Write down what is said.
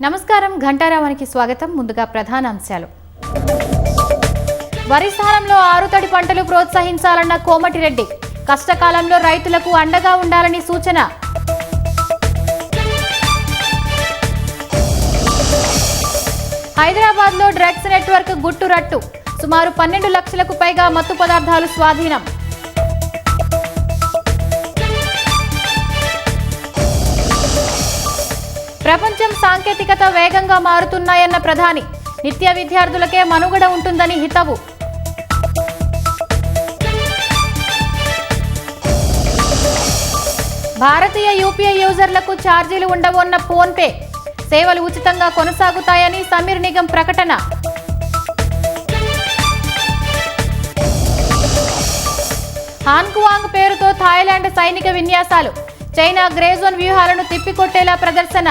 నమస్కారం ఘంటారావానికి స్వాగతం. ముందుగా ప్రధాన అంశాలు. వరి స్థానంలో ఆరుతడి పంటలు ప్రోత్సహించాలన్న కోమటిరెడ్డి. కష్టకాలంలో రైతులకు అండగా ఉండాలని సూచన. హైదరాబాద్లో డ్రగ్స్ నెట్వర్క్ గుట్టు రట్టు. సుమారు 12 లక్షలకు పైగా మత్తు పదార్థాలు స్వాధీనం. ప్రపంచం సాంకేతికత వేగంగా మారుతున్నాయన్న ప్రధాని. నిత్య విద్యార్థులకే మనుగడ ఉంటుందని హితవు. భారతీయ యూపీఐ యూజర్లకు ఛార్జీలు ఉండవన్న ఫోన్పే. సేవలు ఉచితంగా కొనసాగుతాయని సమీర్ నిగమ్ ప్రకటన. హాన్కువాంగ్ పేరుతో థాయిలాండ్ సైనిక విన్యాసాలు. చైనా గ్రే జోన్ వ్యూహాలను తిప్పికొట్టేలా ప్రదర్శన.